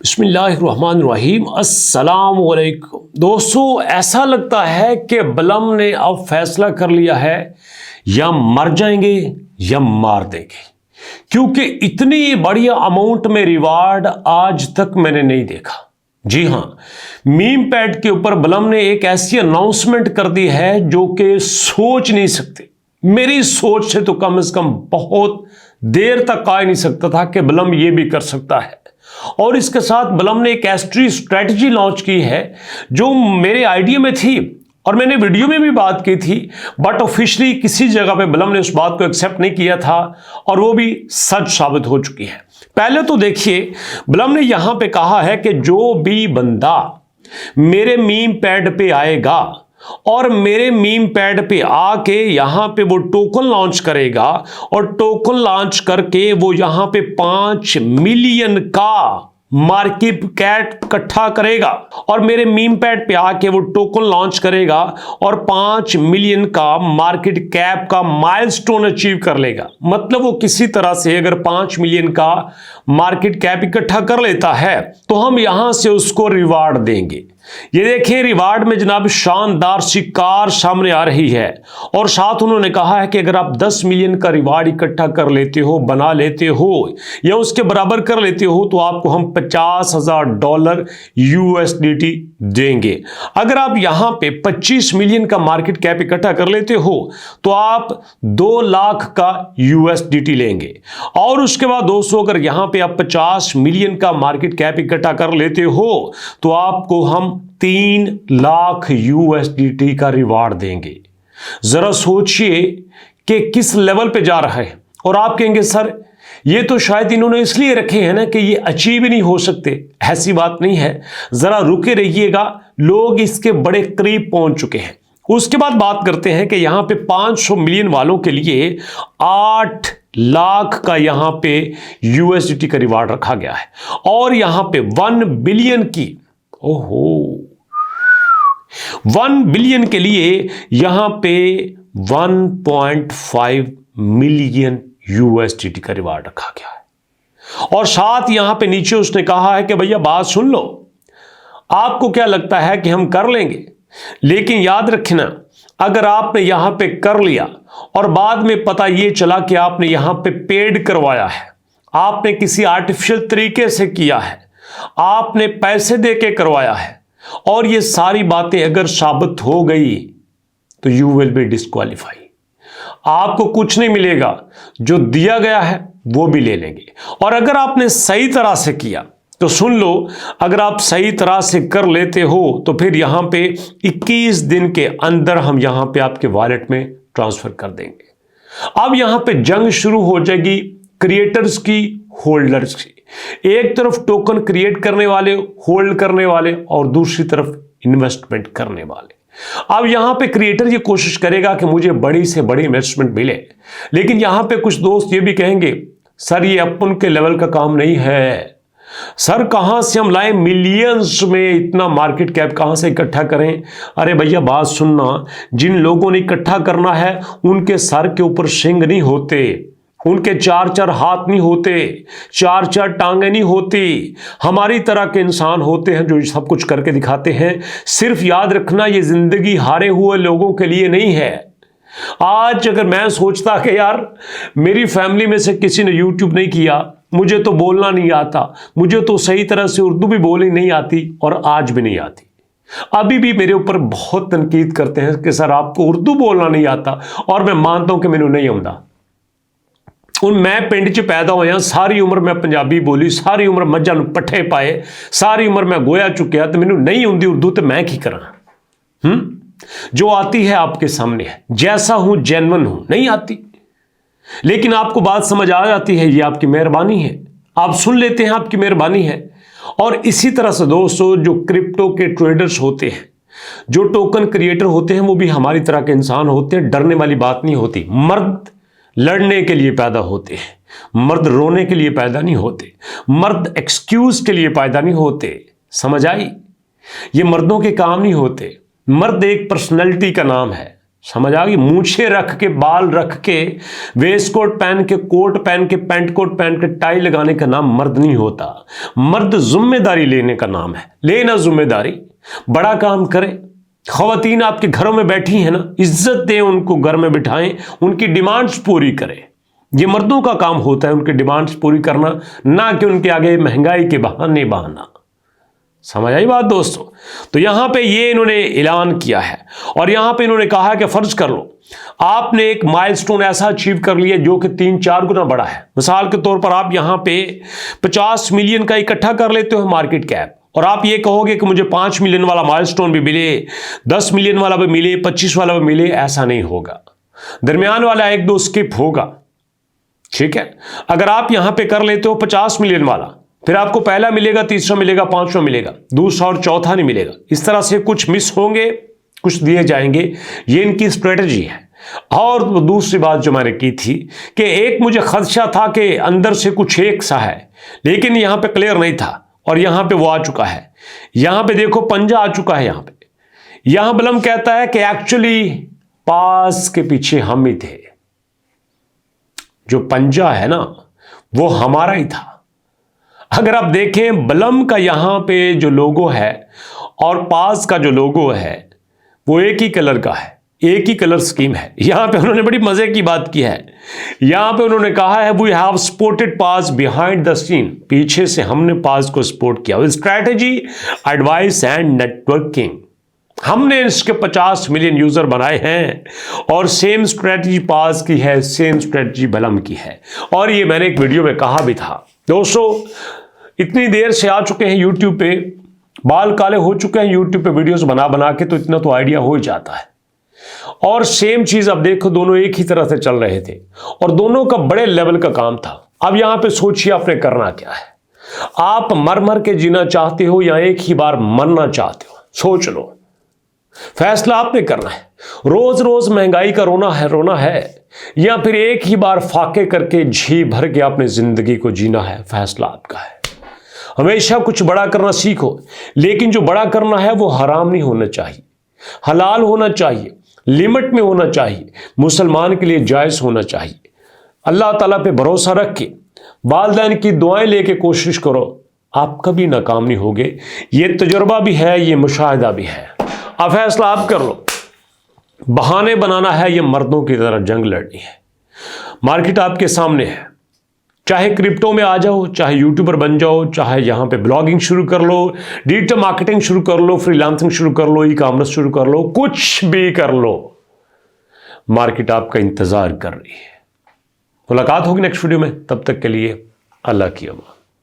बिस्मिल्लाहिर्रहमानिर्रहीम। अस्सलाम वालेकुम। दोस्तों, ऐसा लगता है कि बलम ने अब फैसला कर लिया है, या मर जाएंगे या मार देंगे, क्योंकि इतनी बड़ी अमाउंट में रिवार्ड आज तक मैंने नहीं देखा। जी हां, मीम पैड के ऊपर बलम ने एक ऐसी अनाउंसमेंट कर दी है जो कि सोच नहीं सकते। मेरी सोच से तो कम से कम बहुत देर तक आ नहीं सकता था कि बलम ये भी कर सकता है। और इसके साथ बलम ने एक ऐसी स्ट्रेटजी लॉन्च की है जो मेरे आइडिया में थी और मैंने वीडियो में भी बात की थी, बट ऑफिशियली किसी जगह पे बलम ने उस बात को एक्सेप्ट नहीं किया था और वो भी सच साबित हो चुकी है। पहले तो देखिए, बलम ने यहां पे कहा है कि जो भी बंदा मेरे मीम पैड पे आएगा और मेरे मीम पैड पे आके यहां पे वो टोकन लॉन्च करेगा और टोकन लॉन्च करके वो यहां पे 5 मिलियन का मार्केट कैप इकट्ठा करेगा और मेरे मीम पैड पे आके वो टोकन लॉन्च करेगा और 5 मिलियन का मार्केट कैप का माइलस्टोन अचीव कर लेगा। मतलब वो किसी तरह से अगर 5 मिलियन का मार्केट कैप इकट्ठा कर लेता है तो हम यहां से उसको रिवार्ड देंगे। ये देखिए, रिवार्ड में जनाब शानदार सी कार सामने आ रही है और साथ उन्होंने कहा है कि अगर आप 10 मिलियन का रिवार्ड इकट्ठा कर लेते हो, बना लेते हो या उसके बराबर कर लेते हो तो आपको हम $50,000 USDT देंगे। अगर आप यहां पे 25 मिलियन का मार्केट कैप इकट्ठा कर लेते हो तो आप 2 लाख का USDT लेंगे। और उसके बाद दोस्तों, अगर यहां पे आप 50 मिलियन का मार्केट कैप इकट्ठा कर लेते हो तो आपको हम 3 लाख USDT का रिवार्ड देंगे। जरा सोचिए कि किस लेवल पे जा रहा है। और आप कहेंगे सर ये तो शायद इन्होंने इसलिए रखे हैं ना कि ये अचीव ही नहीं हो सकते। ऐसी बात नहीं है, जरा रुके रहिएगा, लोग इसके बड़े करीब पहुंच चुके हैं। उसके बाद बात करते हैं कि यहां पे 500 मिलियन वालों के लिए 8 लाख का यहां पे USDT का रिवार्ड रखा गया है और यहां पे 1 बिलियन की 1 बिलियन के लिए यहां पे 1.5 मिलियन USDT का रिवार्ड रखा गया है। और साथ यहां पे नीचे उसने कहा है कि भैया बात सुन लो, आपको क्या लगता है कि हम कर लेंगे, लेकिन याद रखना अगर आपने यहां पे कर लिया और बाद में पता ये चला कि आपने यहां पे पेड करवाया है, आपने किसी आर्टिफिशियल तरीके से किया है, आपने पैसे देके करवाया है और ये सारी बातें अगर साबित हो गई तो यू विल बी डिस्क्वालीफाई। आपको कुछ नहीं मिलेगा, जो दिया गया है वो भी ले लेंगे। और अगर आपने सही तरह से किया तो सुन लो, अगर आप सही तरह से कर लेते हो तो फिर यहां पे 21 दिन के अंदर हम यहां पे आपके वॉलेट में ट्रांसफर कर देंगे। अब यहां पे जंग शुरू हो जाएगी क्रिएटर्स की, होल्डर्स की। एक तरफ टोकन क्रिएट करने वाले, होल्ड करने वाले और दूसरी तरफ इन्वेस्टमेंट करने वाले। अब यहां पे क्रिएटर ये कोशिश करेगा कि मुझे बड़ी से बड़ी इन्वेस्टमेंट मिले, लेकिन यहां पे कुछ दोस्त ये भी कहेंगे सर ये अपन के लेवल का काम नहीं है, सर कहां से हम लाएं, मिलियंस में इतना मार्केट कैप कहां से इकट्ठा करें। अरे भैया बात सुनना, जिन लोगों ने इकट्ठा करना है उनके सर के ऊपर सिंग नहीं होते, उनके 4-4 हाथ नहीं होते, 4-4 टांगे नहीं होती। हमारी तरह के इंसान होते हैं जो सब कुछ करके दिखाते हैं। सिर्फ याद रखना, ये जिंदगी हारे हुए लोगों के लिए नहीं है। आज अगर मैं सोचता कि यार मेरी फैमिली में से किसी ने यूट्यूब नहीं किया, मुझे तो बोलना नहीं आता, मुझे तो सही तरह से उर्दू भी बोलनी नहीं आती और आज भी नहीं आती, अभी भी मेरे ऊपर बहुत तनकीद करते हैं कि सर आपको उर्दू बोलना नहीं आता, और मैं मानता हूं कि मैंने नहीं आਉਂਦਾ। मैं पिंड च पैदा होया, सारी उम्र मैं पंजाबी बोली, सारी उम्र मझां नूं पट्ठे पाए, सारी उम्र मैं गोया चुकिया, तो मैनूं नहीं आउंदी उर्दू, तो मैं की करा। जो आती है आपके सामने है, जैसा हूं जेन्युइन हूं, नहीं आती लेकिन आपको बात समझ आ जाती है, ये आपकी मेहरबानी है, आप सुन लेते हैं, आपकी मेहरबानी है। और इसी तरह से दोस्तों, जो क्रिप्टो के ट्रेडर्स होते हैं, जो टोकन क्रिएटर होते हैं, वो भी हमारी तरह के इंसान होते हैं। डरने वाली बात नहीं होती। मर्द लड़ने के लिए पैदा होते हैं, मर्द रोने के लिए पैदा नहीं होते, मर्द एक्सक्यूज के लिए पैदा नहीं होते। समझ आई? ये मर्दों के काम नहीं होते। मर्द एक पर्सनैलिटी का नाम है, समझ आ गई? मूछे रख के, बाल रख के, वेस्ट कोट पहन के, कोट पहन के, पैंट कोट पहन के, टाई लगाने का नाम मर्द नहीं होता। मर्द जिम्मेदारी लेने का नाम है। लेना जिम्मेदारी, बड़ा काम करे। खवातीन आपके घरों में बैठी हैं ना, इज्जत दें उनको, घर में बिठाएं, उनकी डिमांड्स पूरी करें। ये मर्दों का काम होता है, उनकी डिमांड्स पूरी करना, ना कि उनके आगे महंगाई के बहाने बहाना। समझ आई बात दोस्तों? तो यहां पे ये इन्होंने ऐलान किया है और यहां पे इन्होंने कहा है कि फर्ज कर लो आपने एक माइलस्टोन ऐसा अचीव कर लिया जो कि 3-4 गुना बड़ा है। मिसाल के तौर पर आप यहां पे 50 मिलियन का इकट्ठा कर लेते हो मार्केट कैप, और आप ये कहोगे कि मुझे 5 मिलियन वाला माइलस्टोन भी मिले, 10 मिलियन वाला भी मिले, 25 वाला भी मिले। ऐसा नहीं होगा, दरमियान वाला 1-2 स्किप होगा। ठीक है, अगर आप यहां पे कर लेते हो 50 मिलियन वाला, फिर आपको पहला मिलेगा, तीसरा मिलेगा, 5वां मिलेगा, दूसरा और चौथा नहीं मिलेगा। इस तरह से कुछ मिस होंगे, कुछ दिए जाएंगे। ये इनकी स्ट्रेटजी है। और दूसरी बात जो मैंने की थी कि एक मुझे खदशा था कि अंदर से कुछ एक सा है, लेकिन यहां पे क्लियर नहीं था और यहां पे वो आ चुका है। यहां पे देखो पंजा आ चुका है। यहां बलम कहता है कि एक्चुअली पास के पीछे हम ही थे। जो पंजा है ना वो हमारा ही था। अगर आप देखें बलम का यहां पे जो लोगो है और पास का जो लोगो है वो एक ही कलर का है, एक ही कलर स्कीम है। यहां पे उन्होंने बड़ी मजे की बात की है। यहां पे उन्होंने कहा है we have supported pass behind the scene, पीछे से हमने पास को सपोर्ट किया। स्ट्रैटेजी, एडवाइस एंड नेटवर्किंग, हमने इसके 50 मिलियन यूजर बनाए हैं और सेम स्ट्रैटेजी पास की है, सेम स्ट्रैटेजी बलम की है। और ये मैंने एक वीडियो में कहा भी था। दोस्तों इतनी देर से आ चुके हैं यूट्यूब पे, बाल काले हो चुके हैं यूट्यूब पे वीडियोस बना बना के, तो इतना तो आइडिया हो ही जाता है। और सेम चीज अब देखो, दोनों एक ही तरह से चल रहे थे और दोनों का बड़े लेवल का काम था। अब यहां पे सोचिए आपने करना क्या है। आप मर मर के जीना चाहते हो या एक ही बार मरना चाहते हो? सोच लो, फैसला आपने करना है। रोज रोज महंगाई का रोना है या फिर एक ही बार फाके करके जी भर के अपनी जिंदगी को जीना है? फैसला आपका है। हमेशा कुछ बड़ा करना सीखो, लेकिन जो बड़ा करना है वो हराम नहीं होना चाहिए, हलाल होना चाहिए, लिमिट में होना चाहिए, मुसलमान के लिए जायज होना चाहिए। अल्लाह ताला पे भरोसा रख के वालिदैन की दुआएं लेके कोशिश करो, आप कभी नाकाम नहीं होगे। ये तजुर्बा भी है, ये मुशाहिदा भी है। अब फैसला आप कर लो। बहाने बनाना है ये मर्दों की तरह जंग लड़नी है। मार्केट आपके सामने है, चाहे क्रिप्टो में आ जाओ, चाहे यूट्यूबर बन जाओ, चाहे यहां पे ब्लॉगिंग शुरू कर लो, डिजिटल मार्केटिंग शुरू कर लो, फ्रीलांसिंग शुरू कर लो, ई कॉमर्स शुरू कर लो, कुछ भी कर लो, मार्केट आपका इंतजार कर रही है। मुलाकात होगी नेक्स्ट वीडियो में, तब तक के लिए अल्लाह की अमान।